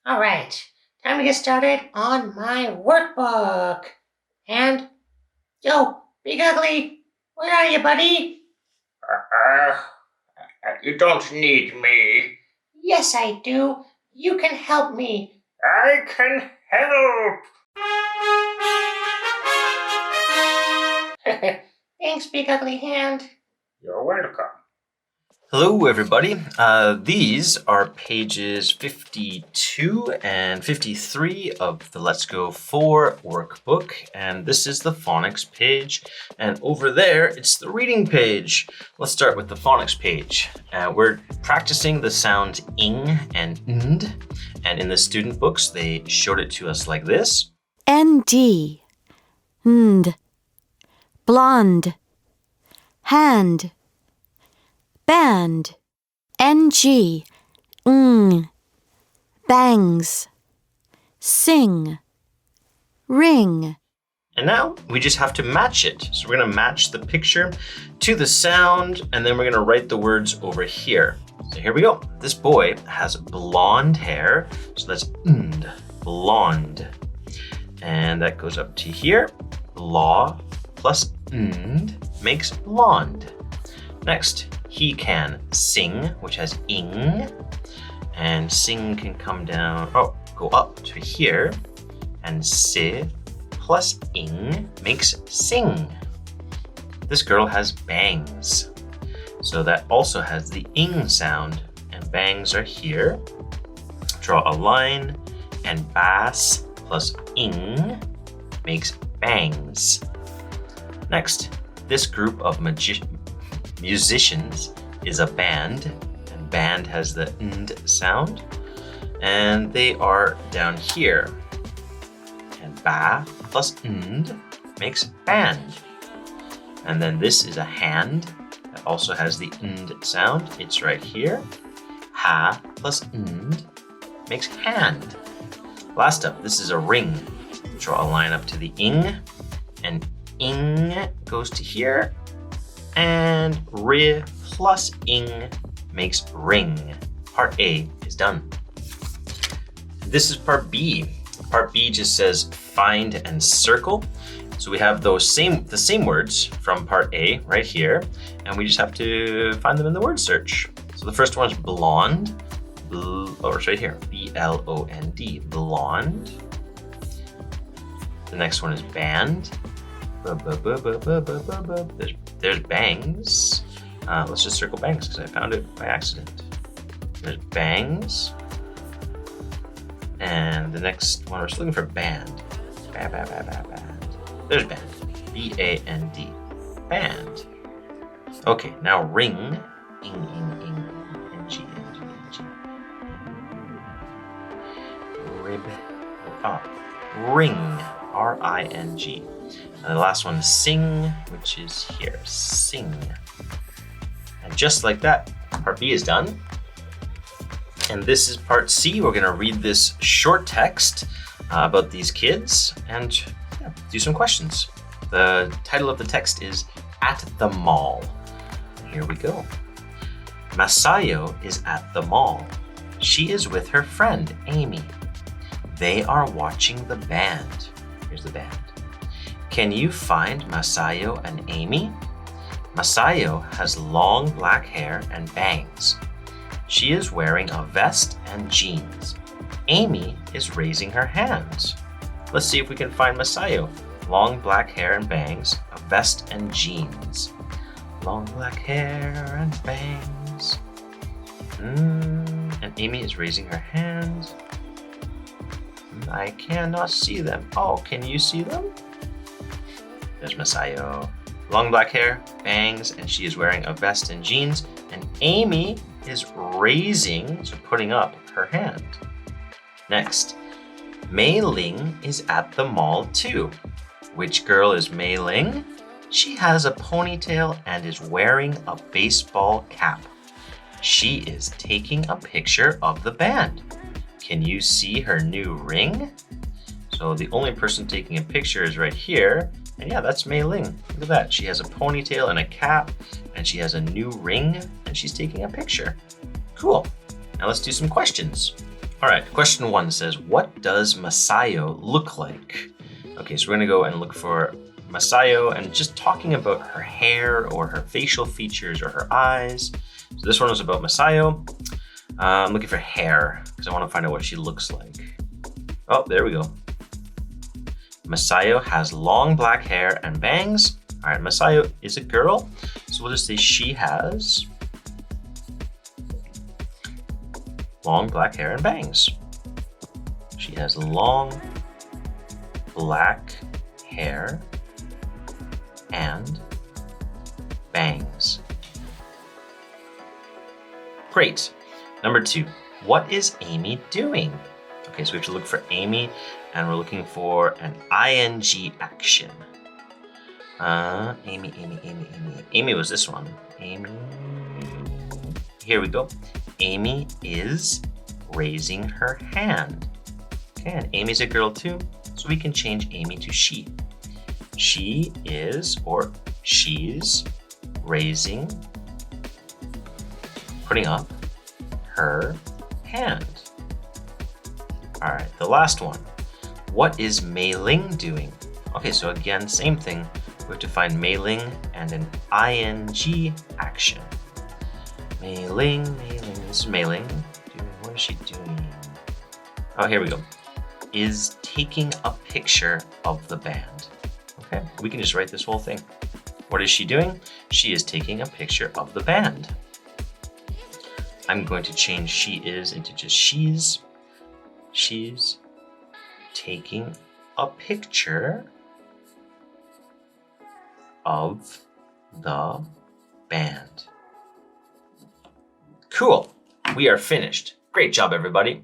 All right, time to get started on my workbook. And, yo, Big Ugly, where are you, buddy? You don't need me. Yes, I do. You can help me. I can help. Thanks, Big Ugly Hand. You're welcome. Hello, everybody. These are pages 52 and 53 of the Let's Go 4 workbook, and this is the phonics page, and over there it's the reading page. Let's start with the phonics page. We're practicing the sound ing and nd, and in the student books they showed it to us like this. ND, nd, blonde, hand, band, ng, bangs, sing, ring. And now we just have to match it. So we're going to match the picture to the sound, and then we're going to write the words over here. So here we go. This boy has blonde hair, so that's nd, blonde. And that goes up to here. Blah plus nd makes blonde. Next, he can sing, which has ing, and sing can come down, go up to here, and si plus ing makes sing. This girl has bangs, so that also has the ing sound, and bangs are here. Draw a line, and bass plus ing makes bangs. Next, this group of musicians is a band, and band has the nd sound, and they are down here, and ba plus nd makes band. And then this is a hand that also has the nd sound. It's right here. Ha plus nd makes hand. Last up, this is a ring. Draw a line up to the ing, and ing goes to here, and ri plus ing makes ring. Part A is done. This is part B. Part B just says find and circle. So we have the same words from part A right here, and we just have to find them in the word search. So the first one is blonde. It's right here, B-L-O-N-D, blonde. The next one is band. There's bangs. Let's just circle bangs because I found it by accident. There's bangs. And the next one, we're just looking for band. Band. There's band. B-A-N-D. Band. Okay, now ring. Ing, N-G. Rib. Ring. R-I-N-G. And the last one is sing, which is here. Sing. And just like that, part B is done. And this is part C. We're going to read this short text about these kids and do some questions. The title of the text is At the Mall. Here we go. Masayo is at the mall. She is with her friend, Amy. They are watching the band. Here's the band. Can you find Masayo and Amy? Masayo has long black hair and bangs. She is wearing a vest and jeans. Amy is raising her hands. Let's see if we can find Masayo. Long black hair and bangs, a vest and jeans. Long black hair and bangs. And Amy is raising her hands. I cannot see them. Oh, can you see them? There's Masayo. Long black hair, bangs, and she is wearing a vest and jeans. And Amy is raising, so putting up her hand. Next, Mei Ling is at the mall too. Which girl is Mei Ling? She has a ponytail and is wearing a baseball cap. She is taking a picture of the band. Can you see her new ring? So the only person taking a picture is right here. And yeah, that's Mei Ling. Look at that. She has a ponytail and a cap, and she has a new ring, and she's taking a picture. Cool. Now let's do some questions. All right, question 1 says, what does Masayo look like? Okay, so we're gonna go and look for Masayo and just talking about her hair or her facial features or her eyes. So this one was about Masayo. I'm looking for hair because I want to find out what she looks like. Oh, there we go. Masayo has long black hair and bangs. All right, Masayo is a girl, so we'll just say she has long black hair and bangs. She has long black hair and bangs. Great. Number 2, what is Amy doing? Okay, so we have to look for Amy, and we're looking for an ing action. Amy. Amy was this one. Amy. Here we go. Amy is raising her hand. Okay, and Amy's a girl too, so we can change Amy to she. She is, or she's, raising, putting up her hand. All right, the last one. What is Mei Ling doing? Okay, so again, same thing. We have to find Mei Ling and an ing action. Mei Ling, this is Mei Ling. What is she doing? Oh, here we go. Is taking a picture of the band. Okay, we can just write this whole thing. What is she doing? She is taking a picture of the band. I'm going to change she is into just she's. She's taking a picture of the band. Cool. We are finished. Great job, everybody.